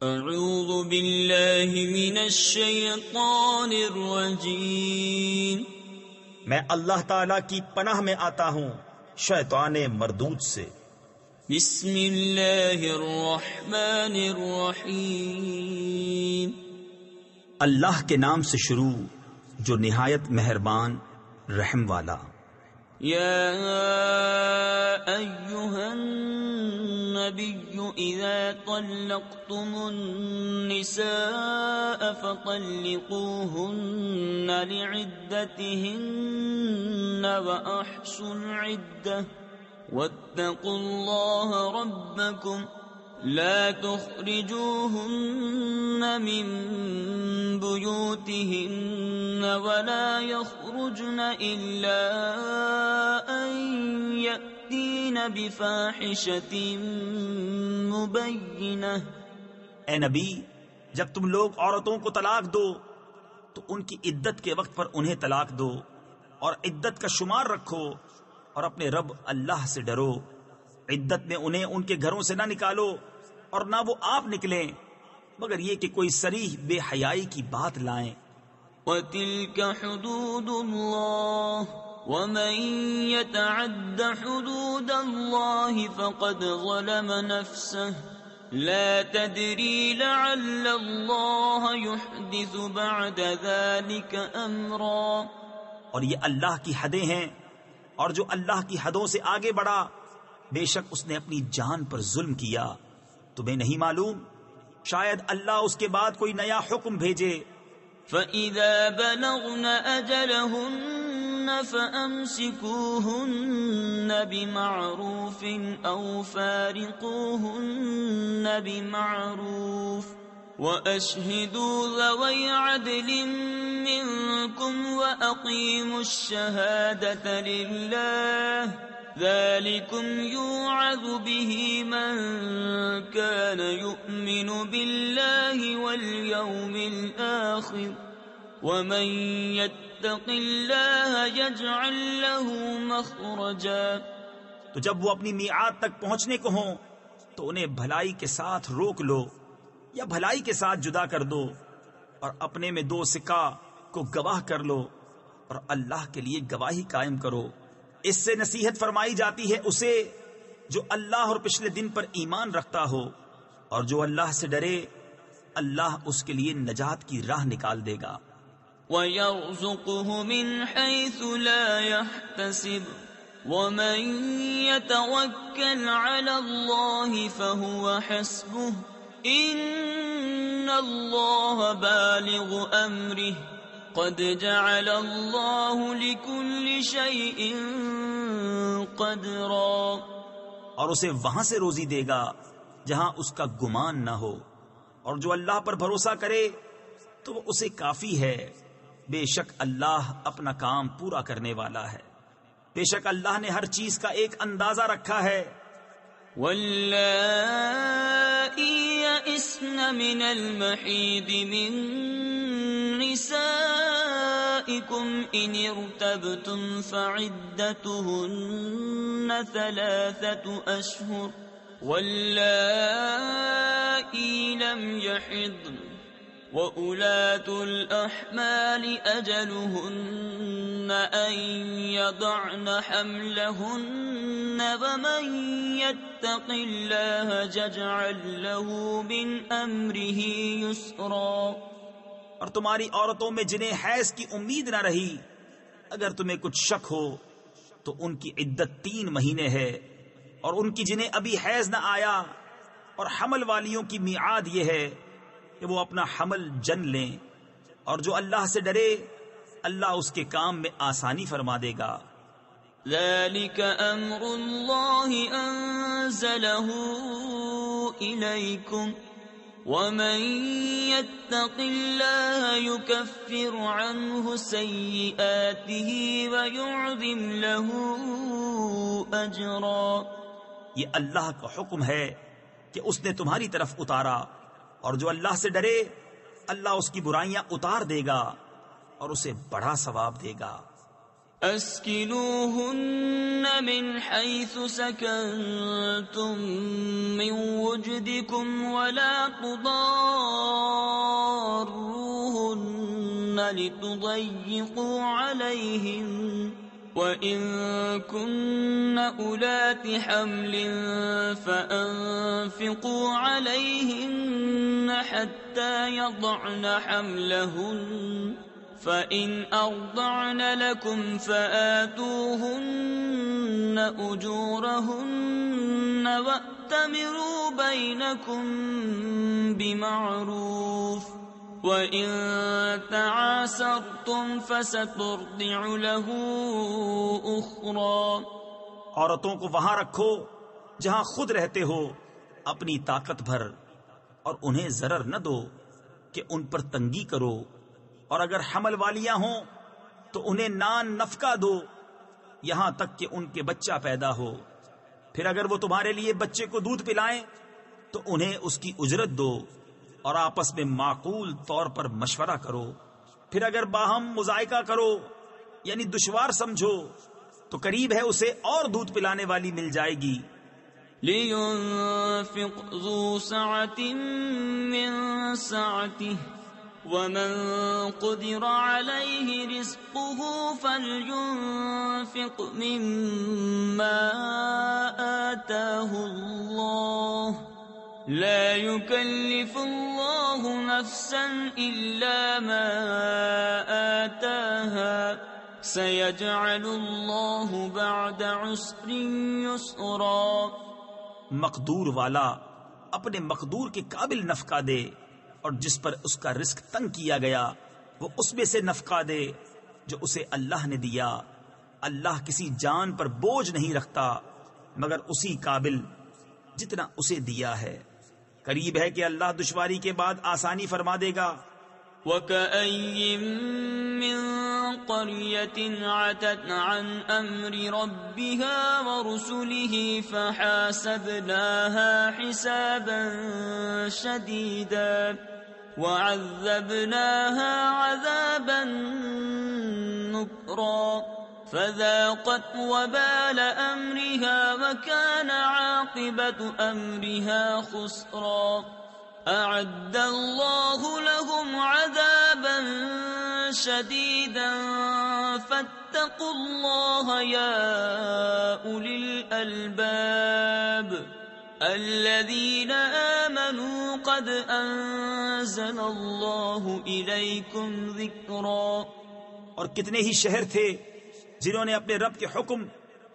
اعوذ باللہ من الشیطان الرجیم، میں اللہ تعالی کی پناہ میں آتا ہوں شیطان مردود سے۔ بسم اللہ الرحمن الرحیم، اللہ کے نام سے شروع جو نہایت مہربان رحم والا۔ یا ایہا النبی اذا طلقتم النساء فطلقوهن لعدتهن وأحصوا العدة واتقوا الله ربكم لا تخرجوهن من بيوتهن ولا يخرجن إلا أن يأتين بفاحشة مبينة۔ اے نبی، جب تم لوگ عورتوں کو طلاق دو تو ان کی عدت کے وقت پر انہیں طلاق دو، اور عدت کا شمار رکھو، اور اپنے رب اللہ سے ڈرو۔ عدت میں انہیں ان کے گھروں سے نہ نکالو، اور نہ وہ آپ نکلیں مگر یہ کہ کوئی صریح بے حیائی کی بات لائیں۔ وَتِلْكَ حُدُودُ اللَّهِ وَمَن يَتَعَدَّ حُدُودَ اللَّهِ فَقَدْ ظَلَمَ نَفْسَهُ لَا تَدْرِي لَعَلَّ اللَّهَ يُحْدِثُ بَعْدَ ذَلِكَ أَمْرًا۔ اور یہ اللہ کی حدیں ہیں، اور جو اللہ کی حدوں سے آگے بڑھا بے شک اس نے اپنی جان پر ظلم کیا۔ تمہیں نہیں معلوم؟ شاید اللہ اس کے بعد کوئی نیا حکم بھیجے۔ فَإِذَا بَلَغْنَ أَجَلَهُنَّ فَأَمْسِكُوهُنَّ بِمَعْرُوفٍ أَوْ فَارِقُوهُنَّ بِمَعْرُوفٍ وَأَشْهِدُوا ذَوَيْ عَدْلٍ مِّنكُمْ وَأَقِيمُوا الشَّهَادَةَ لِلَّهِ ذَلِكُمْ يُوعَظُ بِهِ مَن كَانَ يُؤْمِنُ بِاللَّهِ وَالْيَوْمِ الْآخِرِ وَمَن يَتَّقِ اللَّهَ يَجْعَل لَّهُ مَخْرَجًا۔ تو جب وہ اپنی میعاد تک پہنچنے کو ہوں تو انہیں بھلائی کے ساتھ روک لو یا بھلائی کے ساتھ جدا کر دو، اور اپنے میں دو سکہ کو گواہ کر لو، اور اللہ کے لیے گواہی قائم کرو۔ اس سے نصیحت فرمائی جاتی ہے اسے جو اللہ اور پچھلے دن پر ایمان رکھتا ہو، اور جو اللہ سے ڈرے اللہ اس کے لیے نجات کی راہ نکال دے گا۔ وَيَرْزُقْهُ مِنْ حَيْثُ لَا يَحْتَسِبُ وَمَن يَتَوَكَّلْ عَلَى اللَّهِ فَهُوَ حَسْبُهُ إِنَّ اللَّهَ بَالِغُ أَمْرِهِ قَدْ جَعَلَ اللَّهُ لِكُلِّ شَيْءٍ قَدْرًا۔ اور اسے وہاں سے روزی دے گا جہاں اس کا گمان نہ ہو، اور جو اللہ پر بھروسہ کرے تو وہ اسے کافی ہے۔ بے شک اللہ اپنا کام پورا کرنے والا ہے، بے شک اللہ نے ہر چیز کا ایک اندازہ رکھا ہے۔ وَاللَّائِي يَئِسْنَ مِنَ الْمَحِيضِ مِن نِّسَائِكُمْ إِنِ ارْتَبْتُمْ فَعِدَّتُهُنَّ 3 أَشْهُرٍ وَاللَّائِي لَمْ يَحِضْنَ وَأُولَاتُ الْأَحْمَالِ أَجَلُهُنَّ أَن يَضَعْنَ حَمْلَهُنَّ وَمَن يَتَّقِ اللَّهَ يَجْعَل لَّهُ مِنْ أَمْرِهِ يُسْرًا۔ اور تمہاری عورتوں میں جنہیں حیض کی امید نہ رہی، اگر تمہیں کچھ شک ہو تو ان کی عدت 3 مہینے ہے، اور ان کی جنہیں ابھی حیض نہ آیا، اور حمل والیوں کی میعاد یہ ہے کہ وہ اپنا حمل جن لیں، اور جو اللہ سے ڈرے اللہ اس کے کام میں آسانی فرما دے گا۔ ذَلِكَ أَمْرُ اللَّهِ أَنزَلَهُ إِلَيْكُمْ وَمَن يَتَّقِ اللَّهَ يُكَفِّرْ عَنْهُ سَيِّئَاتِهِ وَيُعْظِمْ لَهُ أَجْرًا۔ یہ اللہ کا حکم ہے کہ اس نے تمہاری طرف اتارا، اور جو اللہ سے ڈرے اللہ اس کی برائیاں اتار دے گا اور اسے بڑا ثواب دے گا۔ أسكنوهن من حيث سكنتم من وجدكم ولا تضاروهن لتضيقوا عليهن وإن كن أولات حمل فأنفقوا عليهن حتى يضعن حملهن فإن أرضعن لكم فآتوهن أجورهن وأتمروا بينكم بمعروف وَإِن تَعَاسَرْتُمْ فَسَتُرْضِعُ لَهُ أُخْرَى۔ عورتوں کو وہاں رکھو جہاں خود رہتے ہو اپنی طاقت بھر، اور انہیں ضرر نہ دو کہ ان پر تنگی کرو، اور اگر حمل والیاں ہوں تو انہیں نان نفقہ دو یہاں تک کہ ان کے بچہ پیدا ہو۔ پھر اگر وہ تمہارے لیے بچے کو دودھ پلائیں تو انہیں اس کی اجرت دو، اور آپس میں معقول طور پر مشورہ کرو۔ پھر اگر باہم مذائقہ کرو یعنی دشوار سمجھو تو قریب ہے اسے اور دودھ پلانے والی مل جائے گی۔ لِيُنْفِقْ ذُو سَعَةٍ مِّن سَعَتِهِ وَمَن قُدِرَ عَلَيْهِ رِزْقُهُ فَلْيُنْفِقْ مِمَّا آتَاهُ اللَّهُ لا يكلف الله نفسا إلا ما آتاها سيجعل الله بعد عسر يسرا۔ مقدور والا اپنے مقدور کے قابل نفقہ دے، اور جس پر اس کا رزق تنگ کیا گیا وہ اس میں سے نفقہ دے جو اسے اللہ نے دیا۔ اللہ کسی جان پر بوجھ نہیں رکھتا مگر اسی قابل جتنا اسے دیا ہے۔ قریب ہے کہ اللہ دشواری کے بعد آسانی فرما دے گا۔ وَكَأَيٍّ مِّن قَرْيَةٍ عَتَتْ عَنْ أَمْرِ رَبِّهَا وَرُسُلِهِ فَحَاسَبْنَاهَا حِسَابًا شَدِيدًا وَعَذَّبْنَاهَا عَذَابًا نُكْرًا فذاقت وبال أمرها وكان عاقبة أمرها خسرا۔ أعد الله لهم عذابا شديدا فاتقوا الله يا أولي الألباب الذين آمنوا قد أنزل الله إليكم ذكرا۔ اور کتنے ہی شہر تھے جنہوں نے اپنے رب کے حکم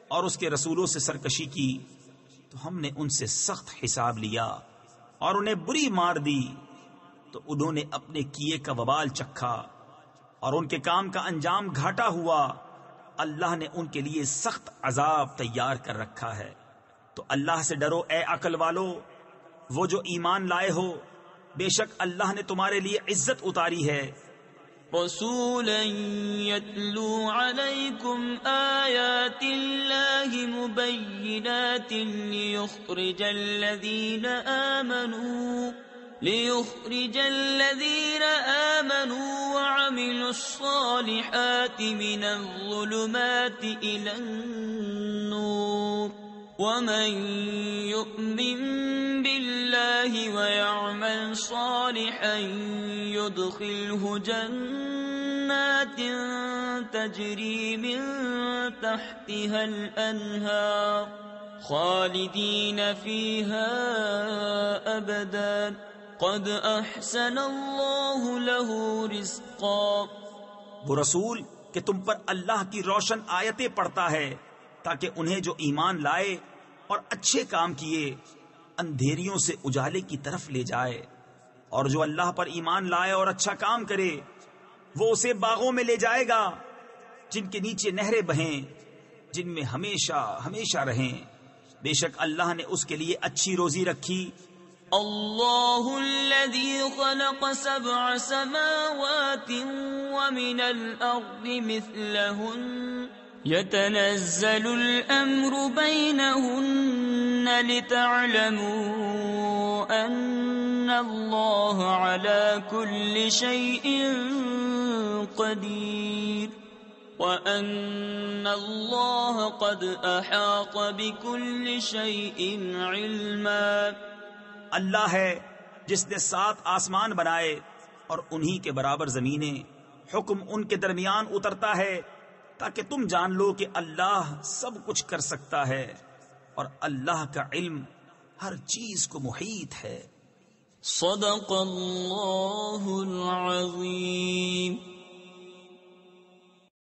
اور اس کے رسولوں سے سرکشی کی تو ہم نے ان سے سخت حساب لیا اور انہیں بری مار دی، تو انہوں نے اپنے کیے کا وبال چکھا اور ان کے کام کا انجام گھاٹا ہوا۔ اللہ نے ان کے لیے سخت عذاب تیار کر رکھا ہے۔ تو اللہ سے ڈرو اے عقل والو، وہ جو ایمان لائے ہو، بے شک اللہ نے تمہارے لیے عزت اتاری ہے۔ رسولا يتلو عليكم آيات الله مبينات ليخرج الذين آمنوا وعملوا الصالحات من الظلمات إلى النور ومن يؤمن بالله ويعمل صالحا يدخله جنات تجري من تحتها الأنهار خالدين فيها أبدا قد أحسن الله له رزقا۔ وہ رسول کہ تم پر اللہ کی روشن آیتیں پڑھتا ہے تاکہ انہیں جو ایمان لائے اور اچھے کام کیے اندھیریوں سے اجالے کی طرف لے جائے، اور جو اللہ پر ایمان لائے اور اچھا کام کرے وہ اسے باغوں میں لے جائے گا جن کے نیچے نہریں بہیں، جن میں ہمیشہ ہمیشہ رہیں۔ بے شک اللہ نے اس کے لیے اچھی روزی رکھی۔ اللہ الذي خلق 7 سماوات ومن الأرض مثلهن يتنزل الأمر بينهن لتعلموا أن الله على كل شيء قدير۔ وَأَنَّ اللَّهَ قَدْ أَحَاطَ بِكُلِّ شَيْءٍ عِلْمًا. اللہ ہے جس نے 7 آسمان بنائے اور انہی کے برابر زمینیں. حکم ان کے درمیان اترتا ہے تاکہ تم جان لو کہ اللہ سب کچھ کر سکتا ہے اور اللہ کا علم ہر چیز کو محیط ہے. صدق اللہ العظیم.